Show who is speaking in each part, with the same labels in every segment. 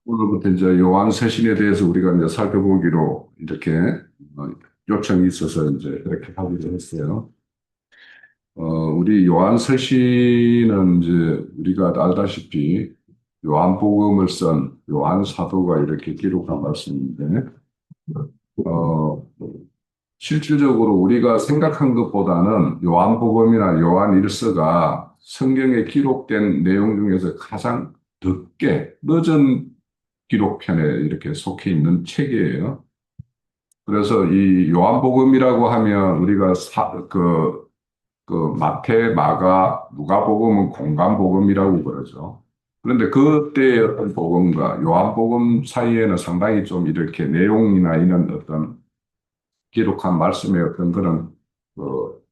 Speaker 1: 오늘부터 이제 요한 서신에 대해서 우리가 이제 살펴보기로 이렇게 어, 요청이 있어서 이제 이렇게 하기로 했어요. 우리 요한 서신은 이제 우리가 알다시피 요한복음을 쓴 요한 사도가 이렇게 기록한 말씀인데, 어, 실질적으로 우리가 생각한 것보다는 요한복음이나 요한일서가 성경에 기록된 내용 중에서 가장 늦게, 늦은 기록편에 이렇게 속해 있는 책이에요. 그래서 이 요한복음이라고 하면 우리가 그 마태, 마가, 누가복음은 공간복음이라고 그러죠. 그런데 그때의 어떤 복음과 요한복음 사이에는 상당히 좀 이렇게 내용이나 이런 어떤 기록한 말씀의 어떤 그런 그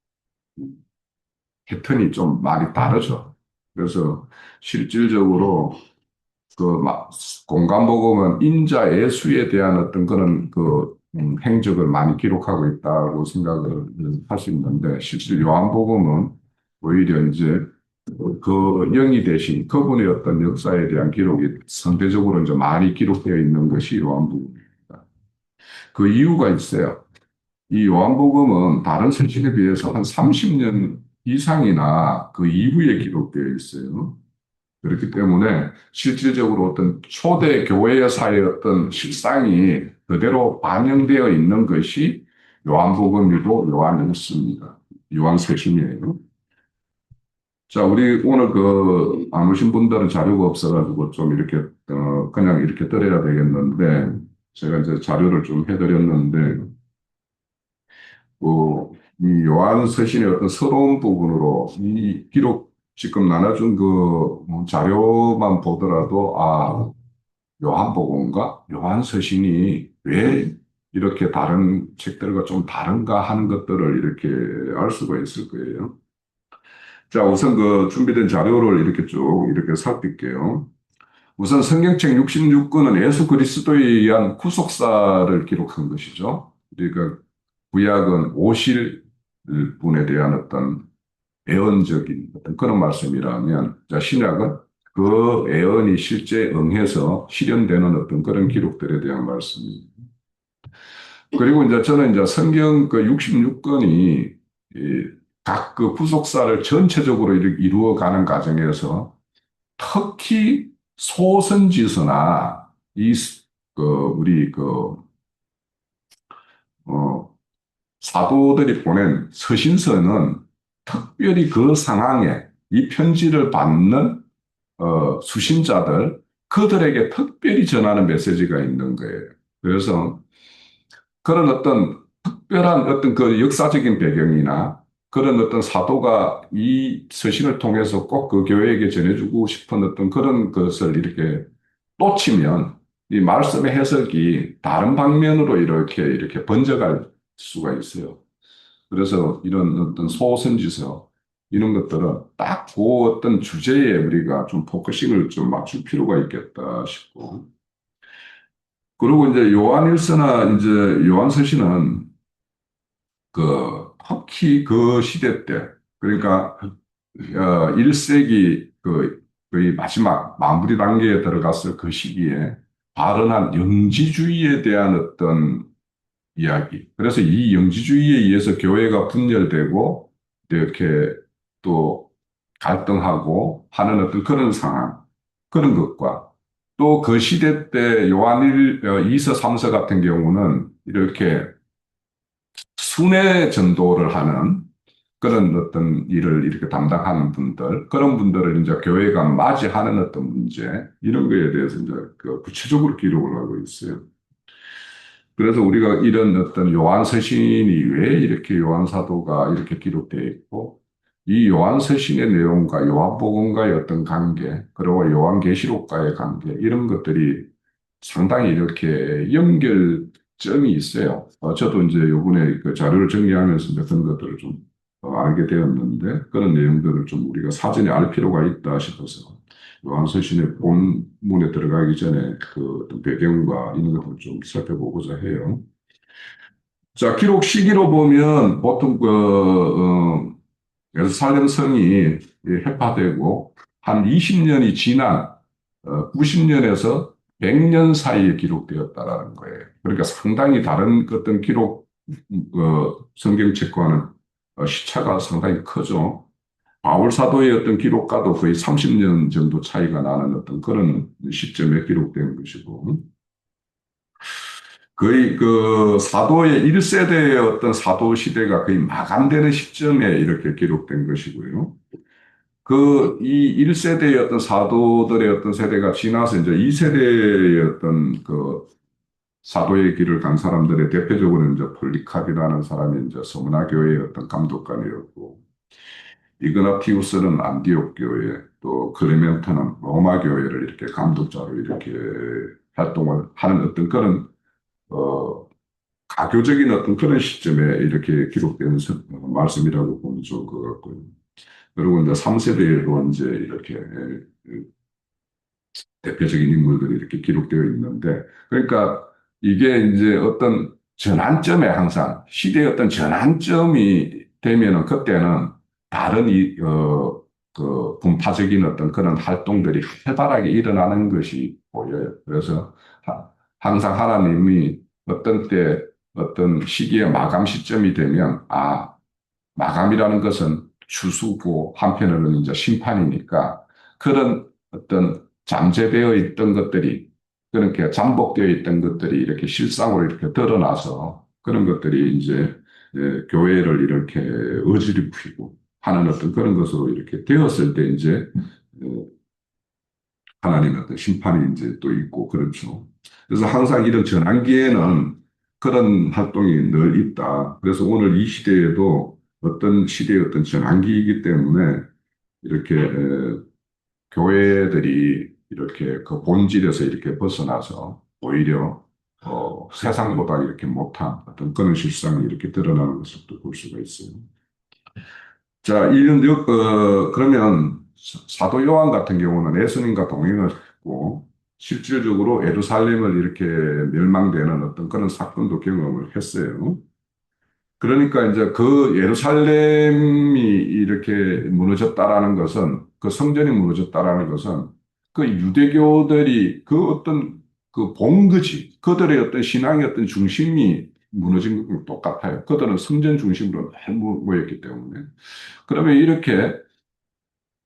Speaker 1: 패턴이 좀 많이 다르죠. 그래서 실질적으로 그 공간복음은 인자 예수에 대한 어떤 그런 행적을 많이 기록하고 있다고 생각을 할 수 있는데, 실제 요한복음은 오히려 이제 그 영이 대신 그분의 어떤 역사에 대한 기록이 상대적으로 이제 많이 기록되어 있는 것이 요한복음입니다. 그 이유가 있어요. 이 요한복음은 다른 서신에 비해서 한 30년 이상이나 그 이후에 기록되어 있어요. 그렇기 때문에 실질적으로 어떤 초대 교회사의 어떤 실상이 그대로 반영되어 있는 것이 요한복음이고 요한일서입니다. 요한서신이에요. 자, 우리 오늘 안 오신 분들은 자료가 없어가지고 좀 이렇게, 그냥 이렇게 들어야 되겠는데, 제가 이제 자료를 좀 해드렸는데, 이 요한서신의 어떤 새로운 부분으로 이 기록 지금 나눠준 자료만 보더라도, 요한복음과 요한서신이 왜 이렇게 다른 책들과 좀 다른가 하는 것들을 이렇게 알 수가 있을 거예요. 자, 우선 그 준비된 자료를 이렇게 쭉 이렇게 살필게요. 우선 성경책 66권은 예수 그리스도에 의한 구속사를 기록한 것이죠. 그러니까 구약은 오실 분에 대한 어떤 예언적인 어떤 그런 말씀이라면, 자, 신약은 그 예언이 실제 응해서 실현되는 어떤 그런 기록들에 대한 말씀입니다. 그리고 이제 저는 이제 성경 그 66권이 각 그 구속사를 전체적으로 이루어가는 과정에서 특히 소선지서나 우리 어, 사도들이 보낸 서신서는 특별히 그 상황에 이 편지를 받는 수신자들, 그들에게 특별히 전하는 메시지가 있는 거예요. 그래서 그런 어떤 특별한 어떤 그 역사적인 배경이나 그런 어떤 사도가 이 서신을 통해서 꼭 그 교회에게 전해주고 싶은 어떤 그런 것을 이렇게 놓치면 이 말씀의 해석이 다른 방면으로 이렇게 번져갈 수가 있어요. 그래서 이런 어떤 소선지서 이런 것들은 딱 그 어떤 주제에 우리가 좀 포커싱을 좀 맞출 필요가 있겠다 싶고. 그리고 이제 요한일서나 이제 요한서신은 터키 그 시대 때, 그러니까 1세기 거의 마지막 마무리 단계에 들어갔을 그 시기에 발언한 영지주의에 대한 어떤 이야기. 그래서 이 영지주의에 의해서 교회가 분열되고 이렇게 또 갈등하고 하는 어떤 그런 상황, 그런 것과 또 그 시대 때 이서 3서 같은 경우는 이렇게 순회 전도를 하는 그런 어떤 일을 이렇게 담당하는 분들, 그런 분들을 이제 교회가 맞이하는 어떤 문제, 이런 거에 대해서 이제 그 구체적으로 기록을 하고 있어요. 그래서 우리가 이런 어떤 요한 서신이 왜 이렇게 요한 사도가 이렇게 기록되어 있고, 이 요한 서신의 내용과 요한복음과의 어떤 관계, 그리고 요한계시록과의 관계, 이런 것들이 상당히 이렇게 연결점이 있어요. 저도 이제 요번에 그 자료를 정리하면서 몇 그런 것들을 좀 알게 되었는데, 그런 내용들을 좀 우리가 사전에 알 필요가 있다 싶어서 요한서신의 본문에 들어가기 전에 그 어떤 배경과 이런 것들을 좀 살펴보고자 해요. 자, 기록 시기로 보면 보통 예루살렘 성이 해파되고 한 20년이 지난 90년에서 100년 사이에 기록되었다라는 거예요. 그러니까 상당히 다른 어떤 기록, 성경책과는 시차가 상당히 크죠. 바울 사도의 어떤 기록과도 거의 30년 정도 차이가 나는 어떤 그런 시점에 기록된 것이고, 거의 그 사도의 1세대의 어떤 사도 시대가 거의 마감되는 시점에 이렇게 기록된 것이고요. 이 1세대의 어떤 사도들의 어떤 세대가 지나서 이제 2세대의 어떤 그 사도의 길을 간 사람들의 대표적으로 이제 폴리카비라는 사람이 이제 서문화 교회의 어떤 감독관이었고, 이그나티우스는 안디옥 교회, 또 클레멘트는 로마 교회를 이렇게 감독자로 이렇게 활동을 하는 어떤 그런 어, 가교적인 어떤 그런 시점에 이렇게 기록된 말씀이라고 보면 좋을 것 같고요. 그리고 이제 3세대에도 이제 이렇게 대표적인 인물들이 이렇게 기록되어 있는데, 그러니까 이게 이제 어떤 전환점에 항상 시대의 어떤 전환점이 되면은 그때는 다른 그 분파적인 어떤 그런 활동들이 활발하게 일어나는 것이 보여요. 그래서 항상 하나님이 어떤 때 어떤 시기의 마감 시점이 되면, 마감이라는 것은 추수고 한편으로는 이제 심판이니까 그런 어떤 잠재되어 있던 것들이, 그렇게 잠복되어 있던 것들이 이렇게 실상으로 이렇게 드러나서 그런 것들이 이제 교회를 이렇게 어지럽히고 하는 어떤 그런 것으로 이렇게 되었을 때 이제 어, 하나님의 어떤 심판이 이제 또 있고 그렇죠. 그래서 항상 이런 전환기에는 그런 활동이 늘 있다. 그래서 오늘 이 시대에도 어떤 시대의 어떤 전환기이기 때문에 이렇게 교회들이 이렇게 그 본질에서 이렇게 벗어나서 오히려 세상보다 이렇게 못한 어떤 그런 실상이 이렇게 드러나는 것을 또 볼 수가 있어요. 자, 그러면 사도 요한 같은 경우는 예수님과 동행을 했고, 실질적으로 예루살렘을 이렇게 멸망되는 어떤 그런 사건도 경험을 했어요. 그러니까 이제 그 예루살렘이 이렇게 무너졌다라는 것은, 그 성전이 무너졌다라는 것은 그 유대교들이 그 어떤 그 본거지, 그들의 어떤 신앙의 어떤 중심이 무너진 것과 똑같아요. 그들은 성전 중심으로 모였기 때문에. 그러면 이렇게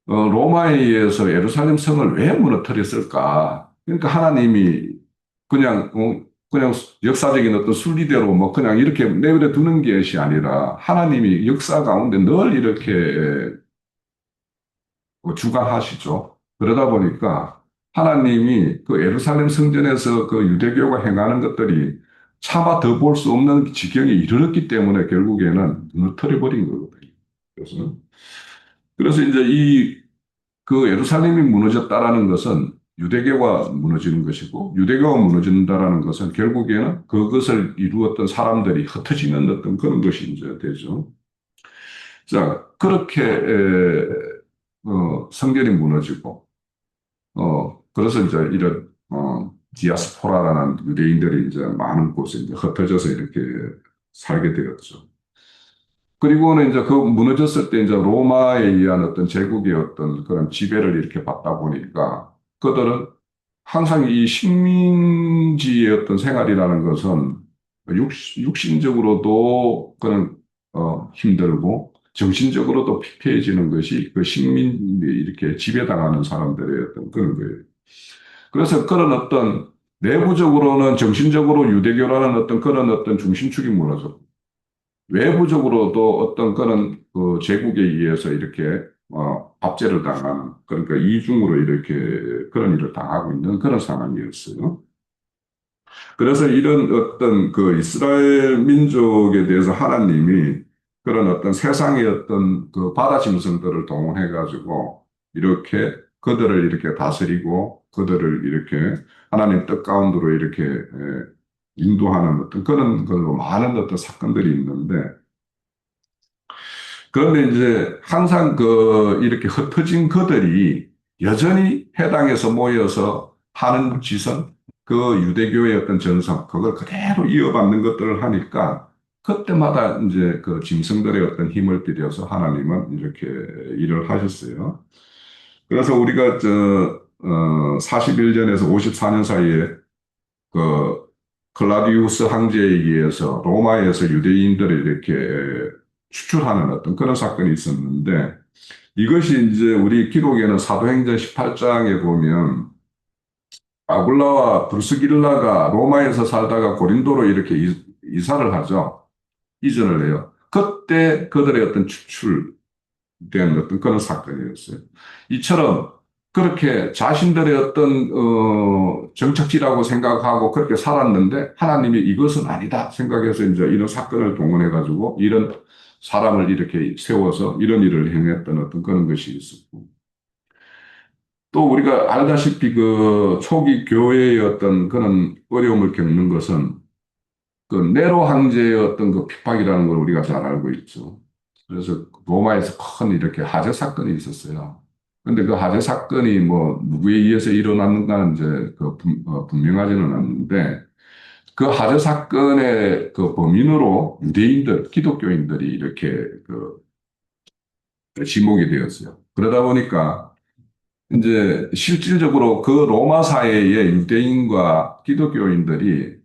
Speaker 1: 로마에 의해서 예루살렘 성을 왜 무너뜨렸을까? 그러니까 하나님이 그냥 그냥 역사적인 어떤 순리대로 뭐 그냥 이렇게 내버려 두는 것이 아니라 하나님이 역사 가운데 늘 이렇게 주관하시죠. 그러다 보니까 하나님이 그 예루살렘 성전에서 그 유대교가 행하는 것들이 차마 더 볼 수 없는 지경에 이르렀기 때문에 결국에는 무너뜨려 버린 거거든요. 그래서 이제 그 예루살렘이 무너졌다라는 것은 유대교가 무너지는 것이고, 유대교가 무너진다라는 것은 결국에는 그것을 이루었던 사람들이 흩어지는 어떤 그런 것이 이제 되죠. 자, 그렇게 성전이 무너지고, 그래서 이제 이런 디아스포라라는 유대인들이 이제 많은 곳에 이제 흩어져서 이렇게 살게 되었죠. 그리고는 이제 그 무너졌을 때 이제 로마에 의한 어떤 제국의 어떤 그런 지배를 이렇게 받다 보니까 그들은 항상 이 식민지의 어떤 생활이라는 것은 육신적으로도 그런 힘들고 정신적으로도 피폐해지는 것이 그 식민이 이렇게 지배당하는 사람들의 어떤 그런 거예요. 그래서 그런 어떤 내부적으로는 정신적으로 유대교라는 어떤 그런 어떤 중심축이 무너졌고 외부적으로도 어떤 그런 그 제국에 의해서 이렇게 압제를 당하는, 그러니까 이중으로 이렇게 그런 일을 당하고 있는 그런 상황이었어요. 그래서 이런 어떤 그 이스라엘 민족에 대해서 하나님이 그런 어떤 세상의 어떤 그 바다 짐승들을 동원해 가지고 이렇게 그들을 이렇게 다스리고 그들을 이렇게 하나님 뜻 가운데로 이렇게 인도하는 어떤 그런 걸로 많은 어떤 사건들이 있는데, 그런데 이제 항상 이렇게 흩어진 그들이 여전히 해당에서 모여서 하는 짓은 그 유대교의 어떤 전성, 그걸 그대로 이어받는 것들을 하니까 그때마다 이제 그 짐승들의 어떤 힘을 들여서 하나님은 이렇게 일을 하셨어요. 그래서 우리가 41년에서 54년 사이에 그 클라디우스 황제에 의해서 로마에서 유대인들을 이렇게 추출하는 어떤 그런 사건이 있었는데 이것이 이제 우리 기록에는 사도행전 18장에 보면 아굴라와 브루스길라가 로마에서 살다가 고린도로 이렇게 이사를 하죠. 이전을 해요. 그때 그들의 어떤 추출된 어떤 그런 사건이었어요. 이처럼 그렇게 자신들의 어떤 정착지라고 생각하고 그렇게 살았는데 하나님이 이것은 아니다 생각해서 이제 이런 사건을 동원해 가지고 이런 사람을 이렇게 세워서 이런 일을 행했던 어떤 그런 것이 있었고 또 우리가 알다시피 그 초기 교회의 어떤 그런 어려움을 겪는 것은 그 네로 황제의 어떤 그 핍박이라는 걸 우리가 잘 알고 있죠. 그래서 로마에서 큰 이렇게 화재 사건이 있었어요. 근데 그 화재 사건이 뭐 누구에 의해서 일어났는가는 이제 그 분명하지는 않는데 그 화재 사건의 그 범인으로 유대인들, 기독교인들이 이렇게 그 지목이 되었어요. 그러다 보니까 이제 실질적으로 그 로마 사회의 유대인과 기독교인들이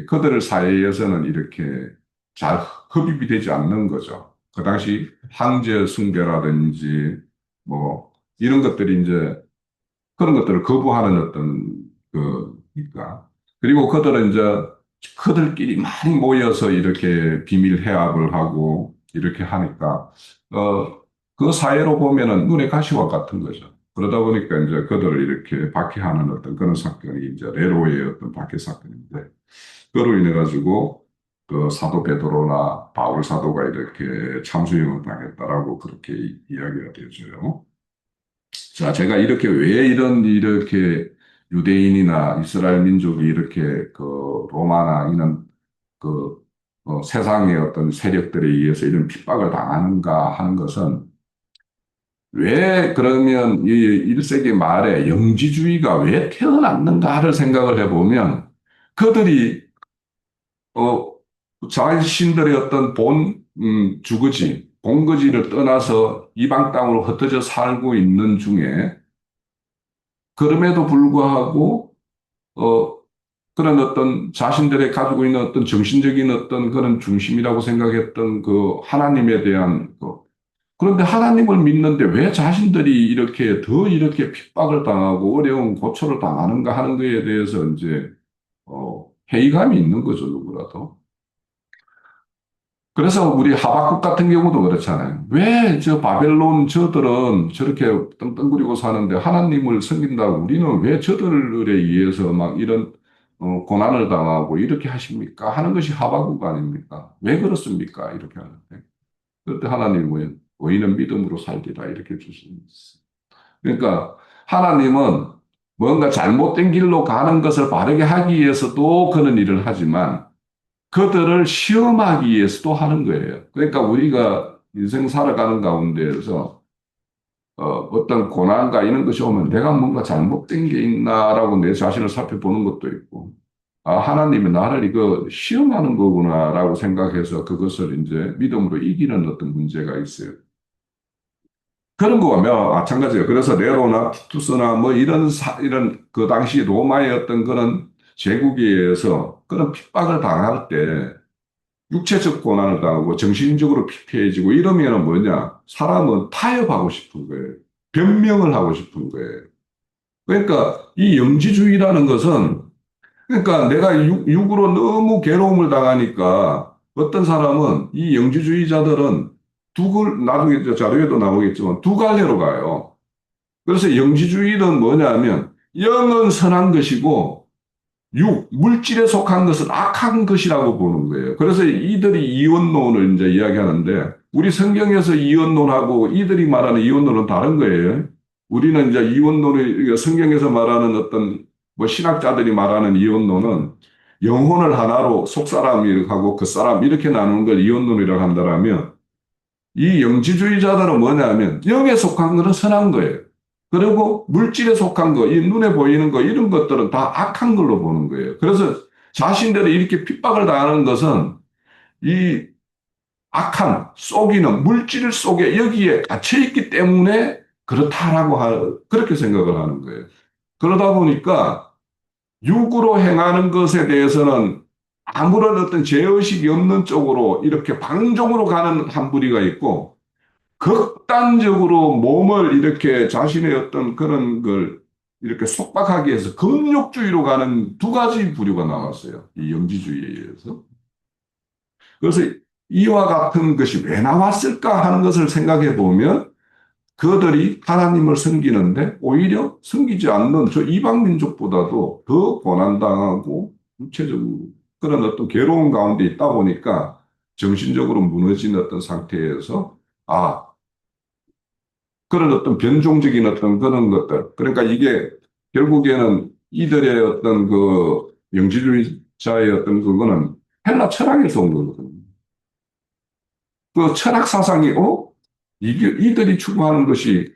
Speaker 1: 그들 사이에서는 이렇게 잘 흡입이 되지 않는 거죠. 그 당시 황제 숭배라든지 뭐 이런 것들이 이제 그런 것들을 거부하는 어떤 그니까 그리고 그들은 이제 그들끼리 많이 모여서 이렇게 비밀 해압을 하고 이렇게 하니까 그 사회로 보면은 눈의 가시와 같은 거죠. 그러다 보니까 이제 그들을 이렇게 박해하는 어떤 그런 사건이 이제 네로의 어떤 박해 사건인데 그로 인해 가지고 그 사도 베드로나 바울 사도가 이렇게 참수형을 당했다라고 그렇게 이야기가 되죠. 자, 제가 이렇게 왜 이렇게 유대인이나 이스라엘 민족이 이렇게 그 로마나 이런 그 세상의 어떤 세력들에 의해서 이런 핍박을 당하는가 하는 것은 왜 그러면 이 1세기 말에 영지주의가 왜 태어났는가를 생각을 해보면 그들이 어, 자신들의 어떤 주거지, 본거지를 떠나서 이방 땅으로 흩어져 살고 있는 중에 그럼에도 불구하고 어, 그런 어떤 자신들의 가지고 있는 어떤 정신적인 어떤 그런 중심이라고 생각했던 그 하나님에 대한 그런데 하나님을 믿는데 왜 자신들이 이렇게 더 이렇게 핍박을 당하고 어려운 고초를 당하는가 하는 것에 대해서 이제 회의감이 있는 거죠, 누구라도. 그래서 우리 하박국 같은 경우도 그렇잖아요. 왜 저 바벨론 저들은 저렇게 떵떵거리고 사는데 하나님을 섬긴다고 우리는 왜 저들에 의해서 막 이런 고난을 당하고 이렇게 하십니까? 하는 것이 하박국 아닙니까? 왜 그렇습니까? 이렇게 하는데. 그때 하나님은 의인은 믿음으로 살리라 이렇게 주십니다. 그러니까 하나님은 뭔가 잘못된 길로 가는 것을 바르게 하기 위해서도 그런 일을 하지만 그들을 시험하기 위해서도 하는 거예요. 그러니까 우리가 인생 살아가는 가운데에서 어떤 고난과 이런 것이 오면 내가 뭔가 잘못된 게 있나라고 내 자신을 살펴보는 것도 있고, 아, 하나님이 나를 이거 시험하는 거구나라고 생각해서 그것을 이제 믿음으로 이기는 어떤 문제가 있어요. 그런 거가 마찬가지예요. 그래서 네로나 티투스나 뭐 이런 그 당시 로마의 어떤 그런 제국에 의해서 그런 핍박을 당할 때 육체적 고난을 당하고 정신적으로 피폐해지고 이러면은 뭐냐? 사람은 타협하고 싶은 거예요. 변명을 하고 싶은 거예요. 그러니까 이 영지주의라는 것은 그러니까 내가 육으로 너무 괴로움을 당하니까 어떤 사람은 이 영지주의자들은 나중에 자료에도 나오겠지만 두 갈래로 가요. 그래서 영지주의는 뭐냐면 영은 선한 것이고 물질에 속한 것은 악한 것이라고 보는 거예요. 그래서 이들이 이원론을 이제 이야기하는데 우리 성경에서 이원론하고 이들이 말하는 이원론은 다른 거예요. 우리는 이제 이원론을 성경에서 말하는 어떤 뭐 신학자들이 말하는 이원론은 영혼을 하나로 속사람하고 겉사람 이렇게 나누는 걸 이원론이라고 한다면 이 영지주의자들은 뭐냐면 영에 속한 것은 선한 거예요. 그리고 물질에 속한 거, 이 눈에 보이는 거, 이런 것들은 다 악한 걸로 보는 거예요. 그래서 자신들이 이렇게 핍박을 당하는 것은 이 악한, 속이는 물질 속에 여기에 갇혀있기 때문에 그렇다라고 그렇게 생각을 하는 거예요. 그러다 보니까 육으로 행하는 것에 대해서는 아무런 어떤 죄의식이 없는 쪽으로 이렇게 방종으로 가는 한 부류가 있고, 극단적으로 몸을 이렇게 자신의 어떤 그런 걸 이렇게 속박하기 위해서 금욕주의로 가는 두 가지 부류가 나왔어요. 이 영지주의에 의해서. 그래서 이와 같은 것이 왜 나왔을까 하는 것을 생각해 보면 그들이 하나님을 섬기는데 오히려 섬기지 않는 저 이방 민족보다도 더 고난당하고 구체적으로 그런 어떤 괴로운 가운데 있다 보니까 정신적으로 무너진 어떤 상태에서 아, 그런 어떤 변종적인 어떤 그런 것들. 그러니까 이게 결국에는 이들의 어떤 그 영지주의자의 어떤 그거는 헬라 철학에서 온 거거든요. 그 철학 사상이, 이게 이들이 추구하는 것이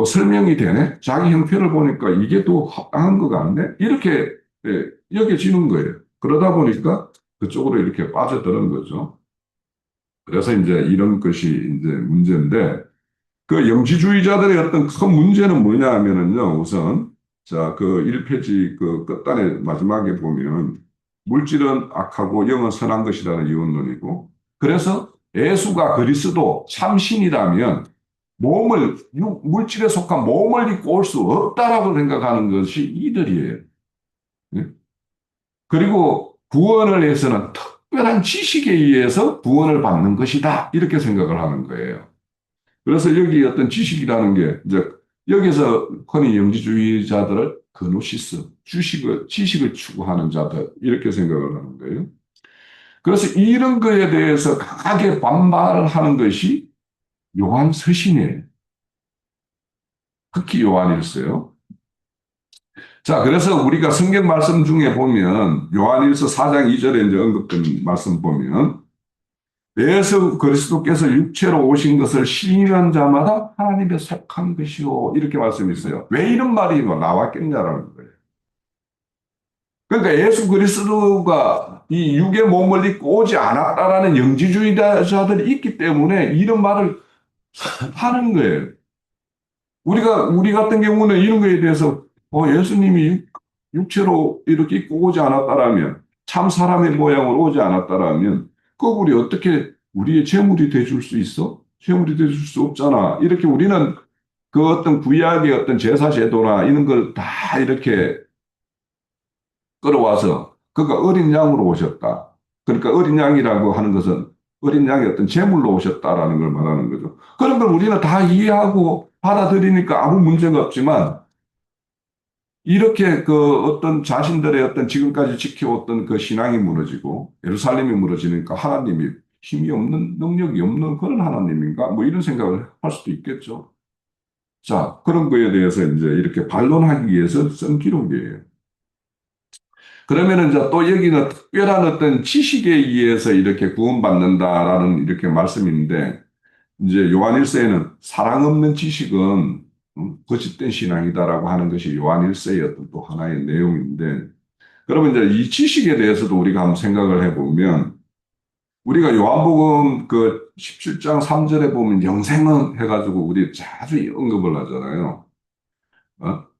Speaker 1: 설명이 되네? 자기 형편을 보니까 이게 더 합당한 것 같네? 이렇게 여겨지는 거예요. 그러다 보니까 그쪽으로 이렇게 빠져드는 거죠. 그래서 이제 이런 것이 이제 문제인데, 그 영지주의자들의 어떤 큰 문제는 뭐냐 하면은요, 우선, 자, 그 1페이지 그 끝단에 마지막에 보면, 물질은 악하고 영은 선한 것이라는 이원론이고, 그래서 예수가 그리스도 참신이라면, 물질에 속한 몸을 입고 올 수 없다라고 생각하는 것이 이들이에요. 예? 그리고 구원을 위해서는 특별한 지식에 의해서 구원을 받는 것이다. 이렇게 생각을 하는 거예요. 그래서 여기 어떤 지식이라는 게 이제 여기서 흔히 영지주의자들을 그노시스, 지식을 추구하는 자들 이렇게 생각을 하는 거예요. 그래서 이런 거에 대해서 강하게 반발하는 것이 요한 서신이에요. 특히 요한일서요. 자, 그래서 우리가 성경 말씀 중에 보면 요한일서 4장 2절에 이제 언급된 말씀 보면 예수 그리스도께서 육체로 오신 것을 시인한 자마다 하나님의 속한 것이요. 이렇게 말씀이 있어요. 왜 이런 말이 나왔겠냐라는 거예요. 그러니까 예수 그리스도가 이 육의 몸을 입고 오지 않았다라는 영지주의자들이 있기 때문에 이런 말을 하는 거예요. 우리 같은 경우는 이런 거에 대해서 예수님이 육체로 이렇게 입고 오지 않았다라면 참 사람의 모양으로 오지 않았다라면 그분이 어떻게 우리의 제물이 돼줄 수 있어? 제물이 돼줄 수 없잖아. 이렇게 우리는 그 어떤 구약의 어떤 제사 제도나 이런 걸 다 이렇게 끌어와서 그가 어린 양으로 오셨다. 그러니까 어린 양이라고 하는 것은 어린 양이 어떤 제물로 오셨다라는 걸 말하는 거죠. 그런 걸 우리는 다 이해하고 받아들이니까 아무 문제가 없지만 이렇게 그 어떤 자신들의 어떤 지금까지 지켜왔던 그 신앙이 무너지고 예루살렘이 무너지니까 하나님이 힘이 없는 능력이 없는 그런 하나님인가 뭐 이런 생각을 할 수도 있겠죠. 자, 그런 거에 대해서 이제 이렇게 반론하기 위해서 쓴 기록이에요. 그러면은 이제 또 여기는 특별한 어떤 지식에 의해서 이렇게 구원받는다라는 이렇게 말씀인데 이제 요한일서에는 사랑 없는 지식은 거짓된 신앙이다라고 하는 것이 요한일서의 어떤 또 하나의 내용인데 그러면 이제 이 지식에 대해서도 우리가 한번 생각을 해보면 우리가 요한복음 그 17장 3절에 보면 영생은 해가지고 우리 자주 언급을 하잖아요.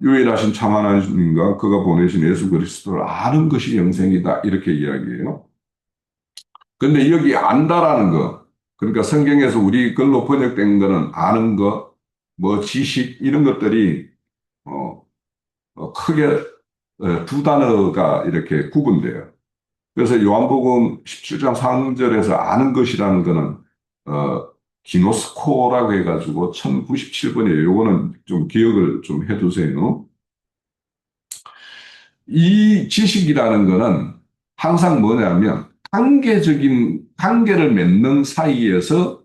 Speaker 1: 유일하신 참 하나님과 그가 보내신 예수 그리스도를 아는 것이 영생이다 이렇게 이야기해요. 근데 여기 안다라는 거 그러니까 성경에서 우리 글로 번역된 거는 아는 것, 뭐 지식 이런 것들이 어, 크게 두 단어가 이렇게 구분돼요. 그래서 요한복음 17장 3절에서 아는 것이라는 거는 기노스코라고 해가지고 1097번이에요. 요거는 좀 기억을 좀 해두세요. 이 지식이라는 거는 항상 뭐냐면 관계를 맺는 사이에서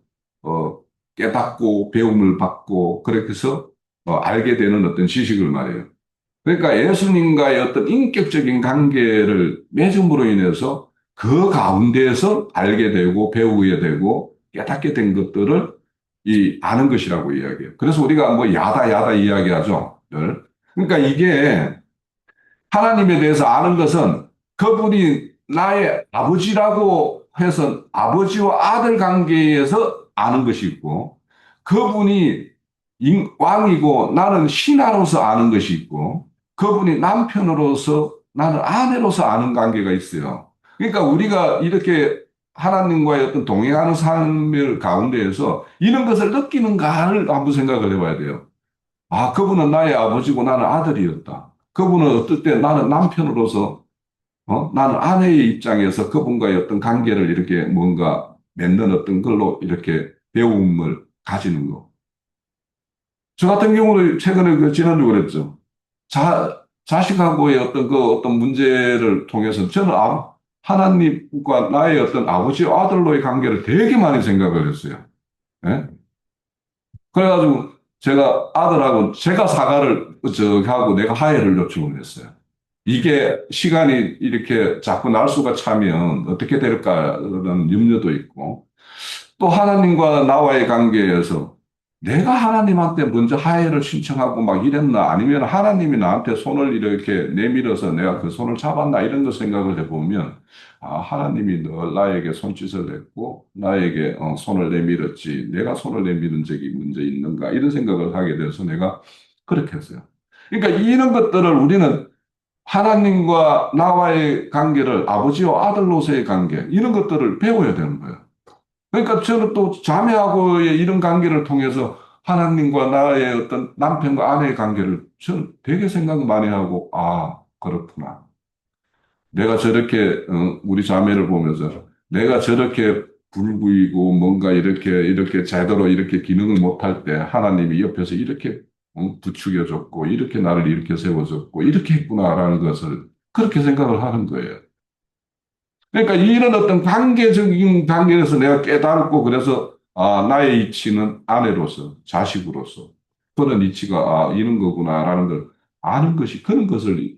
Speaker 1: 깨닫고 배움을 받고 그렇게 해서 알게 되는 어떤 지식을 말해요. 그러니까 예수님과의 어떤 인격적인 관계를 맺음으로 인해서 그 가운데에서 알게 되고 배우게 되고 깨닫게 된 것들을 이 아는 것이라고 이야기해요. 그래서 우리가 뭐 야다 야다 이야기하죠. 늘. 그러니까 이게 하나님에 대해서 아는 것은 그분이 나의 아버지라고 해서 아버지와 아들 관계에서 아는 것이 있고 그분이 왕이고 나는 신하로서 아는 것이 있고 그분이 남편으로서 나는 아내로서 아는 관계가 있어요. 그러니까 우리가 이렇게 하나님과의 어떤 동행하는 삶을 가운데에서 이런 것을 느끼는가를 한번 생각을 해봐야 돼요. 아, 그분은 나의 아버지고 나는 아들이었다. 그분은 어떨 때 나는 남편으로서, 나는 아내의 입장에서 그분과의 어떤 관계를 이렇게 뭔가 맺는 어떤 걸로 이렇게 배움을 가지는 거. 저 같은 경우는 최근에 지난주 그랬죠. 자식하고의 어떤 어떤 문제를 통해서 저는 하나님과 나의 어떤 아버지와 아들로의 관계를 되게 많이 생각을 했어요. 예? 그래가지고 제가 아들하고 제가 사과를 하고 내가 화해를 요청을 했어요. 이게 시간이 이렇게 자꾸 날수가 차면 어떻게 될까라는 염려도 있고 또 하나님과 나와의 관계에서 내가 하나님한테 먼저 하해를 신청하고 막 이랬나 아니면 하나님이 나한테 손을 이렇게 내밀어서 내가 그 손을 잡았나 이런 거 생각을 해보면 하나님이 늘 나에게 손짓을 했고 나에게 손을 내밀었지 내가 손을 내밀은 적이 문제 있는가 이런 생각을 하게 돼서 내가 그렇게 했어요. 그러니까 이런 것들을 우리는 하나님과 나와의 관계를 아버지와 아들로서의 관계 이런 것들을 배워야 되는 거예요. 그러니까 저는 또 자매하고의 이런 관계를 통해서 하나님과 나의 어떤 남편과 아내의 관계를 저는 되게 생각 많이 하고, 그렇구나. 내가 저렇게, 우리 자매를 보면서 내가 저렇게 불구이고 뭔가 이렇게 제대로 이렇게 기능을 못할 때 하나님이 옆에서 이렇게 부추겨줬고, 이렇게 나를 이렇게 세워줬고, 이렇게 했구나라는 것을 그렇게 생각을 하는 거예요. 그러니까 이런 어떤 관계적인 관계에서 내가 깨달고 그래서 나의 이치는 아내로서 자식으로서 그런 이치가 이런 거구나라는 걸 아는 것이 그런 것을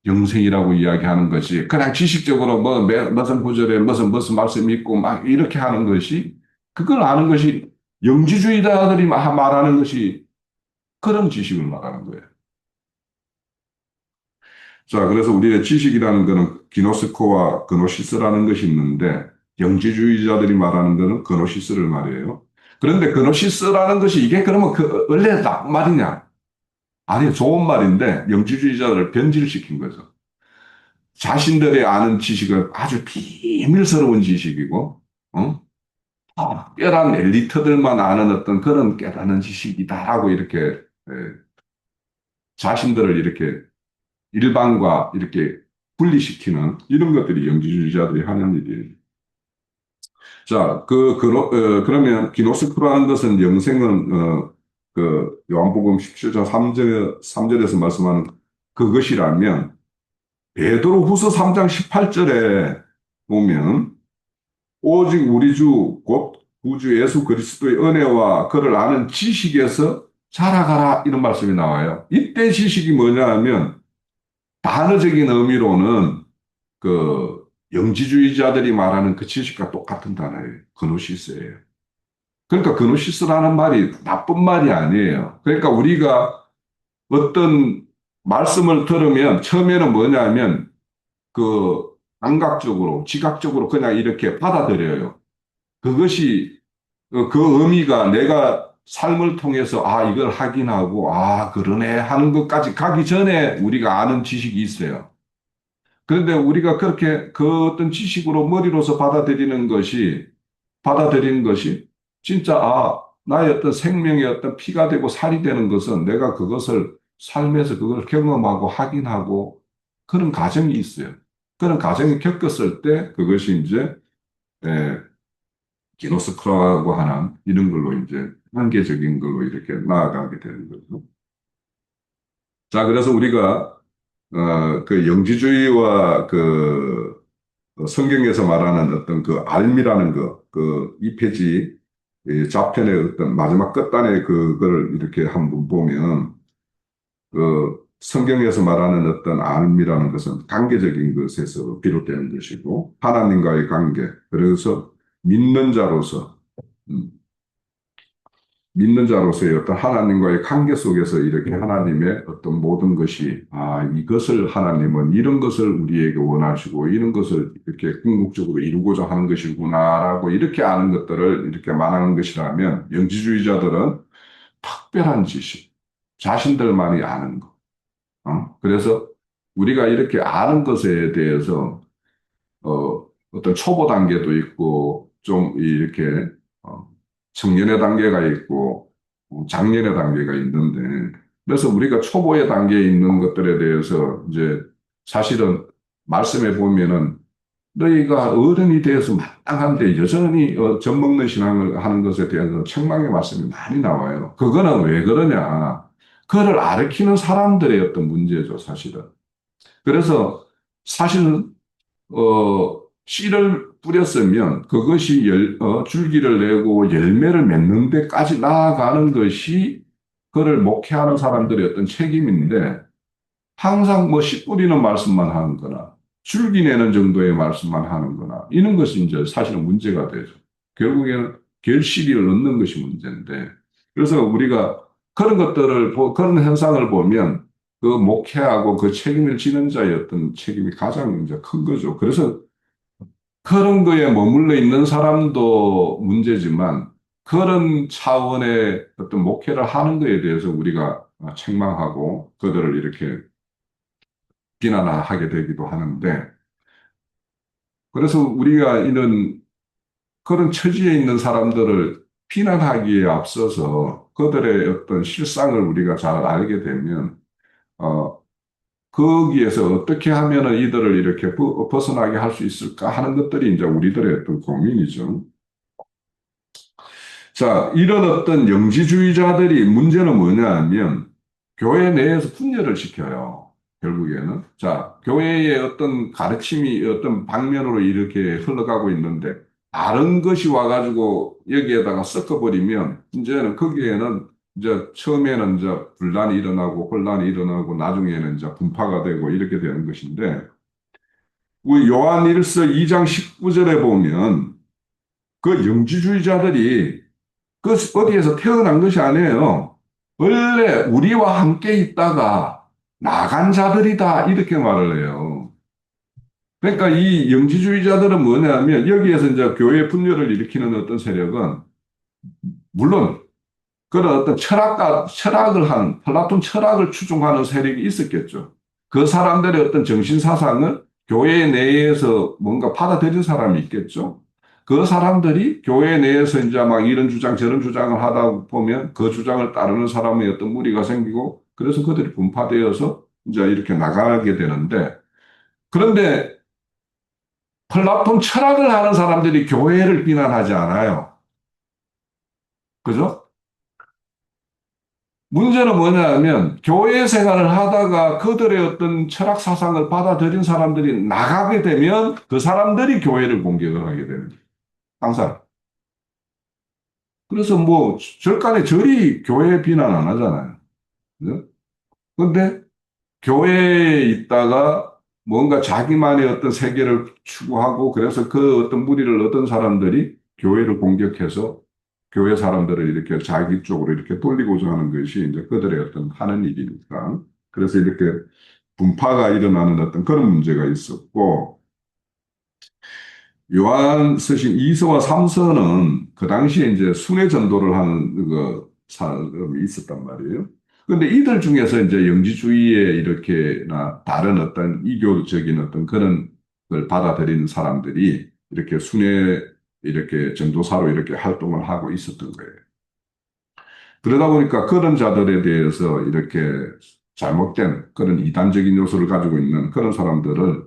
Speaker 1: 영생이라고 이야기하는 것이 그냥 지식적으로 무슨 구절에 무슨 말씀이 있고 막 이렇게 하는 것이 그걸 아는 것이 영지주의자들이 말하는 것이 그런 지식을 말하는 거예요. 자, 그래서 우리의 지식이라는 것은 기노스코와 그노시스라는 것이 있는데 영지주의자들이 말하는 것은 그노시스를 말해요. 그런데 그노시스라는 것이 이게 그러면 원래 나쁜 말이냐? 아니, 좋은 말인데 영지주의자들을 변질시킨 거죠. 자신들의 아는 지식은 아주 비밀스러운 지식이고, 특별한 엘리트들만 아는 어떤 그런 깨닫는 지식이다라고 이렇게 자신들을 이렇게 일반과 이렇게 분리시키는 이런 것들이 영지주의자들이 하는 일이에요. 자, 그러면 기노스코라는 것은 영생은, 요한복음 17장 3절에서 말씀하는 그것이라면, 베드로 후서 3장 18절에 보면, 오직 우리 주, 곧 구주 예수 그리스도의 은혜와 그를 아는 지식에서 자라가라, 이런 말씀이 나와요. 이때 지식이 뭐냐 하면, 단어적인 의미로는 영지주의자들이 말하는 그 지식과 똑같은 단어예요. 그노시스예요. 그러니까 그노시스라는 말이 나쁜 말이 아니에요. 그러니까 우리가 어떤 말씀을 들으면 처음에는 뭐냐면 감각적으로, 지각적으로 그냥 이렇게 받아들여요. 그것이 그 의미가 내가 삶을 통해서 이걸 확인하고 그러네 하는 것까지 가기 전에 우리가 아는 지식이 있어요. 그런데 우리가 그렇게 그 어떤 지식으로 머리로서 받아들이는 것이 진짜, 나의 어떤 생명의 어떤 피가 되고 살이 되는 것은 내가 그것을 삶에서 그걸 경험하고 확인하고 그런 과정이 있어요. 그런 과정을 겪었을 때 그것이 이제, 에, 기노스코라고 하는 이런 걸로 이제 한계적인 걸로 이렇게 나아가게 되는 거죠. 자, 그래서 우리가, 그 영지주의와 성경에서 말하는 어떤 그 알미라는 이 페이지 좌편의 어떤 마지막 끝단에 그걸 이렇게 한번 보면 성경에서 말하는 어떤 알미라는 것은 관계적인 것에서 비롯되는 것이고 하나님과의 관계 그래서 믿는 자로서 음, 믿는 자로서의 어떤 하나님과의 관계 속에서 이렇게 하나님의 어떤 모든 것이, 이것을 하나님은 이런 것을 우리에게 원하시고, 이런 것을 이렇게 궁극적으로 이루고자 하는 것이구나라고 이렇게 아는 것들을 이렇게 말하는 것이라면, 영지주의자들은 특별한 지식, 자신들만이 아는 것. 그래서 우리가 이렇게 아는 것에 대해서 어떤 초보 단계도 있고, 좀 이렇게, 어, 청년의 단계가 있고, 장년의 단계가 있는데, 그래서 우리가 초보의 단계에 있는 것들에 대해서 이제 사실은 말씀해 보면은 너희가 어른이 되어서 마땅한데 여전히 젖먹는 신앙을 하는 것에 대해서 책망의 말씀이 많이 나와요. 그거는 왜 그러냐. 그를 가르치는 사람들의 어떤 문제죠, 사실은. 그래서 사실은 씨를 뿌렸으면 그것이 줄기를 내고 열매를 맺는 데까지 나아가는 것이 그를 목회하는 사람들의 어떤 책임인데 항상 뭐 씨 뿌리는 말씀만 하는 거나 줄기 내는 정도의 말씀만 하는 거나 이런 것이 이제 사실은 문제가 되죠. 결국에는 결실을 얻는 것이 문제인데 그래서 우리가 그런 것들을, 그런 현상을 보면 그 목회하고 그 책임을 지는 자의 어떤 책임이 가장 이제 큰 거죠. 그래서 그런 거에 머물러 있는 사람도 문제지만 그런 차원의 어떤 목회를 하는 거에 대해서 우리가 책망하고 그들을 이렇게 비난하게 되기도 하는데 그래서 우리가 이런 그런 처지에 있는 사람들을 비난하기에 앞서서 그들의 어떤 실상을 우리가 잘 알게 되면 어, 거기에서 어떻게 하면은 이들을 이렇게 벗어나게 할 수 있을까 하는 것들이 이제 우리들의 어떤 고민이죠. 자, 이런 어떤 영지주의자들이 문제는 뭐냐 하면 교회 내에서 분열을 시켜요. 결국에는. 자, 교회의 어떤 가르침이 어떤 방면으로 이렇게 흘러가고 있는데 다른 것이 와가지고 여기에다가 섞어버리면 이제는 거기에는 이제 처음에는 이제 분란이 일어나고 혼란이 일어나고 나중에는 이제 분파가 되고 이렇게 되는 것인데 우리 요한일서 2장 19절에 보면 그 영지주의자들이 그 어디에서 태어난 것이 아니에요. 원래 우리와 함께 있다가 나간 자들이다. 이렇게 말을 해요. 그러니까 이 영지주의자들은 뭐냐면 여기에서 이제 교회 분열을 일으키는 어떤 세력은 물론 그런 어떤 철학을 한 플라톤 철학을 추종하는 세력이 있었겠죠. 그 사람들의 어떤 정신 사상을 교회 내에서 뭔가 받아들인 사람이 있겠죠. 그 사람들이 교회 내에서 이제 막 이런 주장 저런 주장을 하다 보면 그 주장을 따르는 사람의 어떤 무리가 생기고 그래서 그들이 분파되어서 이제 이렇게 나가게 되는데 그런데 플라톤 철학을 하는 사람들이 교회를 비난하지 않아요. 그죠? 문제는 뭐냐 하면 교회 생활을 하다가 그들의 어떤 철학 사상을 받아들인 사람들이 나가게 되면 그 사람들이 교회를 공격을 하게 됩니다. 항상. 그래서 뭐 절간에 절이 교회 비난 안 하잖아요. 그죠? 근데 교회에 있다가 뭔가 자기만의 어떤 세계를 추구하고 그래서 그 어떤 무리를 얻은 사람들이 교회를 공격해서 교회 사람들을 이렇게 자기 쪽으로 이렇게 돌리고자 하는 것이 이제 그들의 어떤 하는 일이니까. 그래서 이렇게 분파가 일어나는 어떤 그런 문제가 있었고, 요한 서신 2서와 3서는 그 당시에 이제 순회 전도를 하는 그 사람이 있었단 말이에요. 근데 이들 중에서 이제 영지주의에 이렇게나 다른 어떤 이교적인 어떤 그런 걸 받아들이는 사람들이 이렇게 순회 이렇게 전도사로 이렇게 활동을 하고 있었던 거예요. 그러다 보니까 그런 자들에 대해서 이렇게 잘못된 그런 이단적인 요소를 가지고 있는 그런 사람들을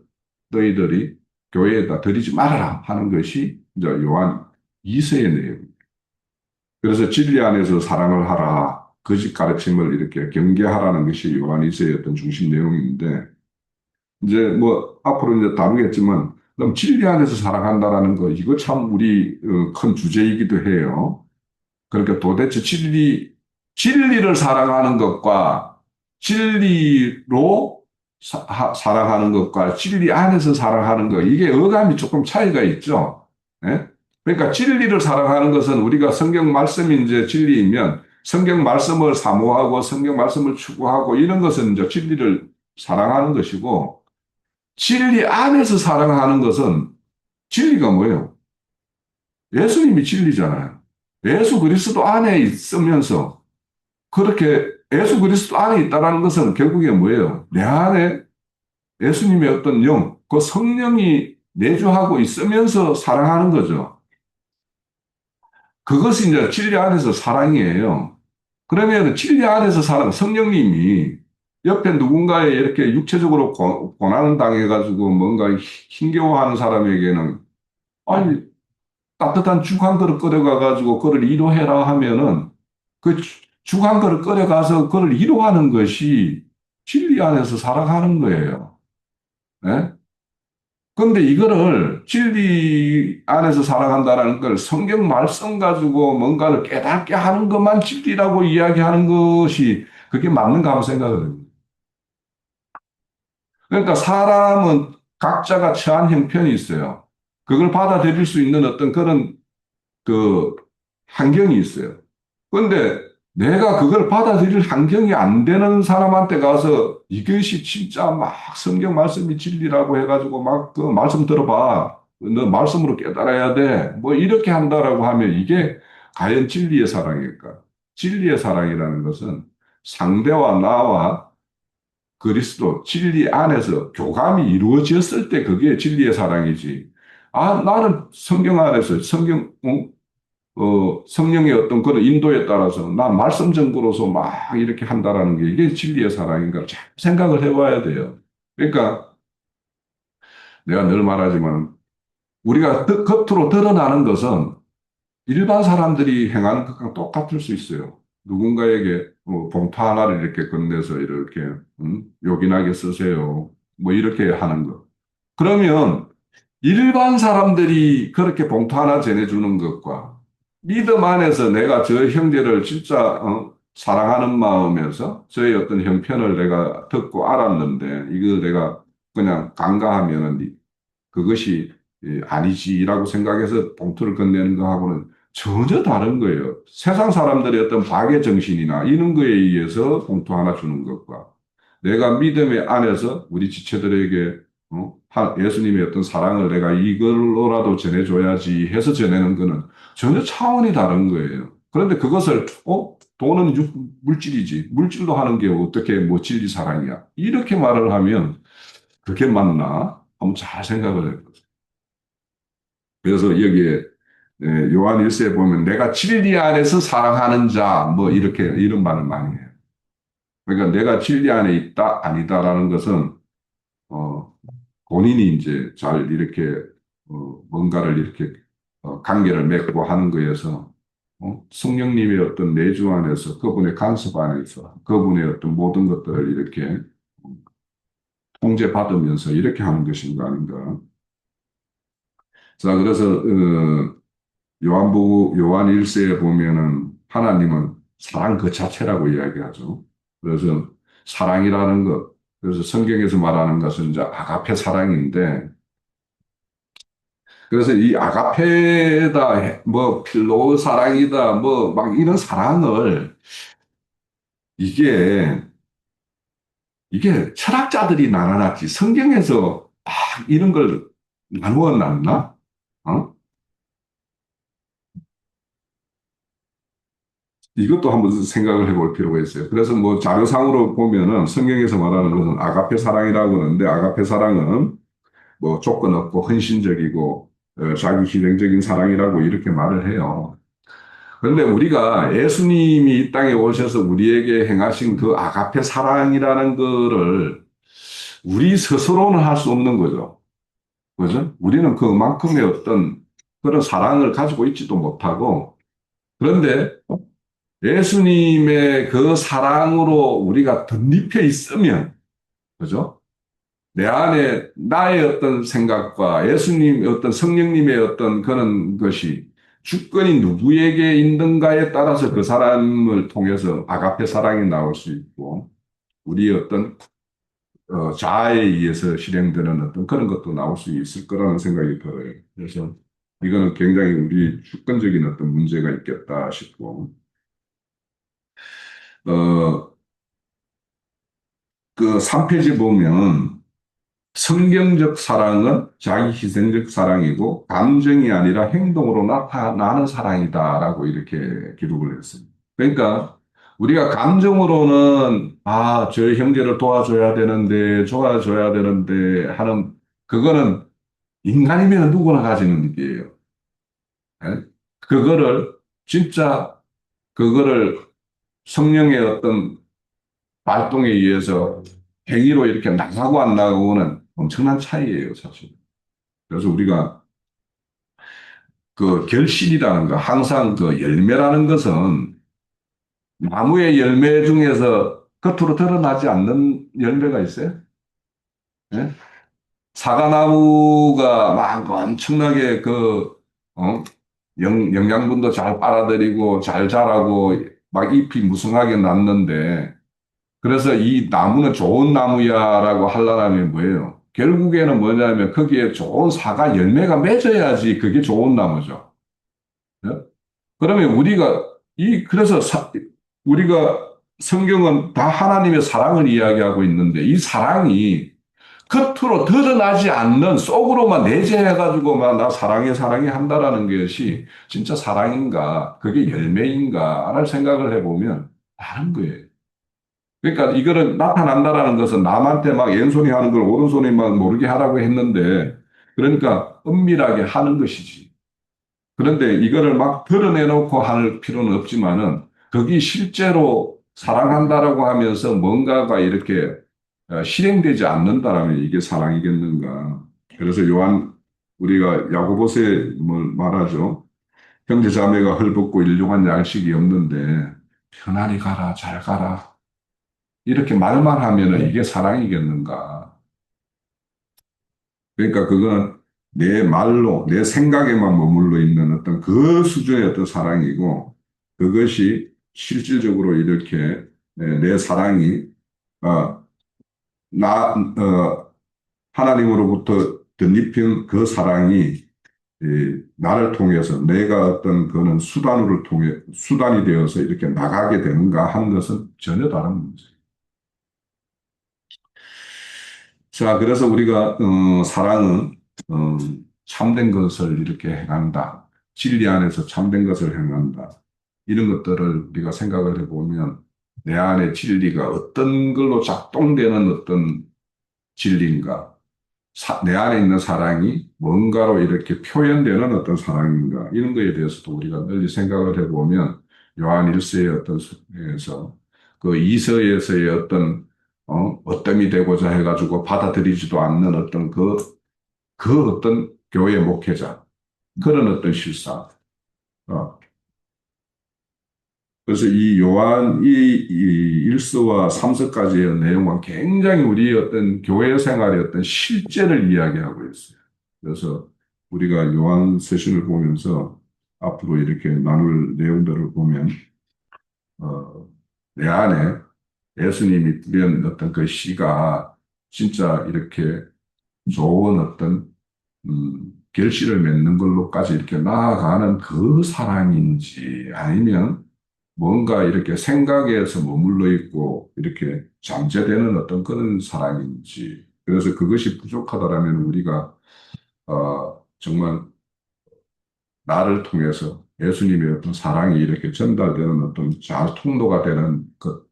Speaker 1: 너희들이 교회에다 들이지 말아라 하는 것이 이제 요한 2세의 내용입니다. 그래서 진리 안에서 사랑을 하라. 거짓 가르침을 이렇게 경계하라는 것이 요한 2세의 어떤 중심 내용인데 이제 뭐 앞으로 이제 다루겠지만 그럼 진리 안에서 사랑한다라는 거 이거 참 우리 큰 주제이기도 해요. 그러니까 도대체 진리를 사랑하는 것과 진리로 사랑하는 것과 진리 안에서 사랑하는 것, 이게 어감이 조금 차이가 있죠. 예? 그러니까 진리를 사랑하는 것은 우리가 성경 말씀이 이제 진리이면 성경 말씀을 사모하고 성경 말씀을 추구하고 이런 것은 이제 진리를 사랑하는 것이고 진리 안에서 사랑하는 것은 진리가 뭐예요? 예수님이 진리잖아요. 예수 그리스도 안에 있으면서 그렇게 예수 그리스도 안에 있다라는 것은 결국에 뭐예요? 내 안에 예수님의 어떤 영, 그 성령이 내주하고 있으면서 사랑하는 거죠. 그것이 이제 진리 안에서 사랑이에요. 그러면 진리 안에서 사랑, 성령님이 옆에 누군가에 이렇게 육체적으로 고난을 당해가지고 뭔가 힘겨워하는 사람에게는 아니, 따뜻한 죽 한 그릇 끓여가가지고 그를 위로해라 하면은 그 죽 한 그릇 끓여가서 그를 위로하는 것이 진리 안에서 살아가는 거예요. 예? 근데 이거를 진리 안에서 살아간다는 걸 성경 말씀 가지고 뭔가를 깨닫게 하는 것만 진리라고 이야기하는 것이 그게 맞는가 하고 생각을 해요. 그러니까 사람은 각자가 처한 형편이 있어요. 그걸 받아들일 수 있는 어떤 그런 그 환경이 있어요. 그런데 내가 그걸 받아들일 환경이 안 되는 사람한테 가서 이것이 진짜 막 성경 말씀이 진리라고 해가지고 막 그 말씀 들어봐. 너 말씀으로 깨달아야 돼. 뭐 이렇게 한다라고 하면 이게 과연 진리의 사랑일까? 진리의 사랑이라는 것은 상대와 나와 그리스도 진리 안에서 교감이 이루어졌을 때 그게 진리의 사랑이지. 아, 나는 성경 안에서 성령의 어떤 그런 인도에 따라서 난 말씀 정도로서 막 이렇게 한다라는 게 이게 진리의 사랑인가 잘 생각을 해봐야 돼요. 그러니까 내가 늘 말하지만 우리가 겉으로 드러나는 것은 일반 사람들이 행하는 것과 똑같을 수 있어요. 누군가에게 봉투 하나를 이렇게 건네서 이렇게 요긴하게 쓰세요. 뭐 이렇게 하는 거. 그러면 일반 사람들이 그렇게 봉투 하나 전해주는 것과 믿음 안에서 내가 저 형제를 진짜 사랑하는 마음에서 저의 어떤 형편을 내가 듣고 알았는데 이거 내가 그냥 간과하면은 그것이 아니지라고 생각해서 봉투를 건네는 거하고는 전혀 다른 거예요. 세상 사람들의 어떤 박애 정신이나 이런 거에 의해서 봉투 하나 주는 것과 내가 믿음의 안에서 우리 지체들에게 예수님의 어떤 사랑을 내가 이걸로라도 전해줘야지 해서 전하는 거는 전혀 차원이 다른 거예요. 그런데 그것을 돈은 물질이지. 물질로 하는 게 어떻게 뭐 진리 사랑이야. 이렇게 말을 하면 그게 맞나? 한번 잘 생각을 해요. 그래서 여기에 요한 1세에 보면 내가 진리 안에서 사랑하는 자 뭐 이렇게 이런 말을 많이 해요. 그러니까 내가 진리 안에 있다 아니다라는 것은 어, 본인이 이제 잘 이렇게 뭔가를 이렇게 관계를 맺고 하는 거에서 성령님의 어떤 내주 안에서 그분의 간섭 안에서 그분의 어떤 모든 것들을 이렇게 통제받으면서 이렇게 하는 것인 거 아닌가. 자, 그래서 요한 1세에 보면은 하나님은 사랑 그 자체라고 이야기하죠. 그래서 사랑이라는 것, 그래서 성경에서 말하는 것은 이제 아가페 사랑인데, 그래서 이 아가페다, 뭐 필로 사랑이다, 뭐 막 이런 사랑을 이게 철학자들이 나눠놨지 성경에서 막 이런 걸 나누어 놨나? 어? 이것도 한번 생각을 해볼 필요가 있어요. 그래서 뭐 자료상으로 보면은 성경에서 말하는 것은 아가페 사랑이라고 하는데 아가페 사랑은 뭐 조건 없고 헌신적이고 자기 희생적인 사랑이라고 이렇게 말을 해요. 그런데 우리가 예수님이 이 땅에 오셔서 우리에게 행하신 그 아가페 사랑이라는 거를 우리 스스로는 할 수 없는 거죠. 그죠? 우리는 그만큼의 어떤 그런 사랑을 가지고 있지도 못하고 그런데 예수님의 그 사랑으로 우리가 덧입혀 있으면, 그죠? 내 안에 나의 어떤 생각과 예수님, 어떤 성령님의 어떤 그런 것이 주권이 누구에게 있는가에 따라서 그 사람을 통해서 아가페 사랑이 나올 수 있고, 우리의 어떤 자아에 의해서 실행되는 어떤 그런 것도 나올 수 있을 거라는 생각이 들어요. 그래서 이거는 굉장히 우리 주권적인 어떤 문제가 있겠다 싶고, 어, 그 3페이지 보면 성경적 사랑은 자기 희생적 사랑이고 감정이 아니라 행동으로 나타나는 사랑이다라고 이렇게 기록을 했습니다. 그러니까 우리가 감정으로는, 아, 저 형제를 도와줘야 되는데, 좋아줘야 되는데 하는, 그거는 인간이면 누구나 가지는 일이에요. 예? 그거를, 진짜, 그거를 성령의 어떤 발동에 의해서 행위로 이렇게 나가고 안 나가고는 엄청난 차이예요, 사실. 그래서 우리가 그 결실이라는 거, 항상 그 열매라는 것은 나무의 열매 중에서 겉으로 드러나지 않는 열매가 있어요. 예? 사과나무가 막 엄청나게 어, 영양분도 잘 빨아들이고 잘 자라고 막 잎이 무성하게 났는데 그래서 이 나무는 좋은 나무야라고 하려면 뭐예요? 결국에는 뭐냐면 거기에 좋은 사과 열매가 맺어야지 그게 좋은 나무죠. 예? 그러면 그래서 우리가 성경은 다 하나님의 사랑을 이야기하고 있는데 이 사랑이 겉으로 드러나지 않는 속으로만 내재해가지고만 나 사랑해 사랑해 한다라는 것이 진짜 사랑인가 그게 열매인가를 생각을 해보면 다른 거예요. 그러니까 이거는 나타난다라는 것은 남한테 막 왼손이 하는 걸 오른손이 막 모르게 하라고 했는데 그러니까 은밀하게 하는 것이지. 그런데 이거를 막 드러내놓고 할 필요는 없지만은 거기 실제로 사랑한다라고 하면서 뭔가가 이렇게 실행되지 않는다라면 이게 사랑이겠는가. 그래서 우리가 야고보서에 뭘 말하죠. 형제 자매가 헐벗고 일용한 양식이 없는데 편안히 가라, 잘 가라. 이렇게 말만 하면은 이게 사랑이겠는가. 그러니까 그건 내 말로, 내 생각에만 머물러 있는 어떤 그 수준의 어떤 사랑이고, 그것이 실질적으로 이렇게 내 사랑이, 어, 하나님으로부터 덧입힌 그 사랑이 나를 통해서 내가 어떤 그는 수단이 되어서 이렇게 나가게 되는가 하는 것은 전혀 다른 문제예요. 자, 그래서 우리가 사랑은 어, 참된 것을 이렇게 행한다. 진리 안에서 참된 것을 행한다. 이런 것들을 우리가 생각을 해보면 내 안에 진리가 어떤 걸로 작동되는 어떤 진리인가? 내 안에 있는 사랑이 뭔가로 이렇게 표현되는 어떤 사랑인가? 이런 거에 대해서도 우리가 널리 생각을 해보면 요한 1서의 어떤 에서 그 이서에서의 어떤 어떤 되고자 해가지고 받아들이지도 않는 어떤 그 어떤 교회 목회자 그런 어떤 실상 어, 그래서 이 요한 이 1서와 3서까지의 내용은 굉장히 우리 어떤 교회 생활의 어떤 실제를 이야기하고 있어요. 그래서 우리가 요한 서신을 보면서 앞으로 이렇게 나눌 내용들을 보면 내 안에 예수님이 뿌린 어떤 그 씨가 진짜 이렇게 좋은 어떤 결실을 맺는 걸로까지 이렇게 나아가는 그 사랑인지 아니면 뭔가 이렇게 생각에서 머물러 있고 이렇게 잠재되는 어떤 그런 사랑인지 그래서 그것이 부족하다라면 우리가 정말 나를 통해서 예수님의 어떤 사랑이 이렇게 전달되는 어떤 잘 통로가 되는 것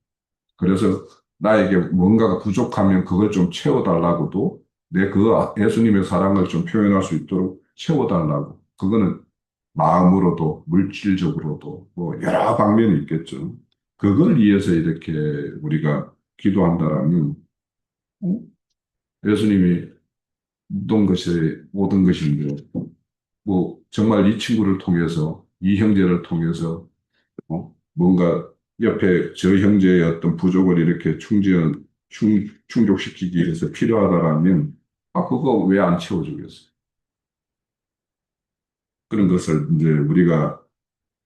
Speaker 1: 그래서 나에게 뭔가가 부족하면 그걸 좀 채워달라고도 내 그 예수님의 사랑을 좀 표현할 수 있도록 채워달라고 그거는 마음으로도 물질적으로도 뭐 여러 방면이 있겠죠. 그걸 위해서 이렇게 우리가 기도한다라면 어? 예수님이 모든 것인데 뭐 정말 이 친구를 통해서 이 형제를 통해서 뭔가 옆에 저 형제의 어떤 부족을 이렇게 충족시키기 위해서 필요하다라면 그거 왜 안 채워주겠어요? 그런 것을 이제 우리가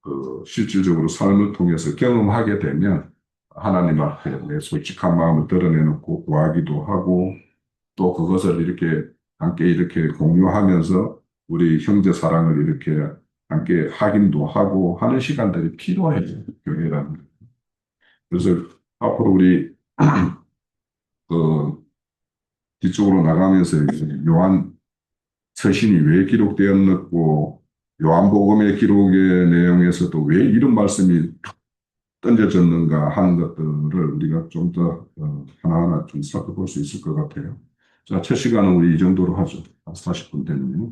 Speaker 1: 그 실질적으로 삶을 통해서 경험하게 되면 하나님 앞에 내 솔직한 마음을 드러내놓고 구하기도 하고 또 그것을 이렇게 함께 이렇게 공유하면서 우리 형제 사랑을 이렇게 함께 확인도 하고 하는 시간들이 필요해요. 교회라는 게. 그래서 앞으로 우리 그 뒤쪽으로 나가면서 이제 요한 서신이 왜 기록되었고 요한복음의 기록의 내용에서도 왜 이런 말씀이 던져졌는가 하는 것들을 우리가 좀 더 하나하나 좀 살펴볼 수 있을 것 같아요. 자, 첫 시간은 우리 이 정도로 하죠. 40분 됐네요.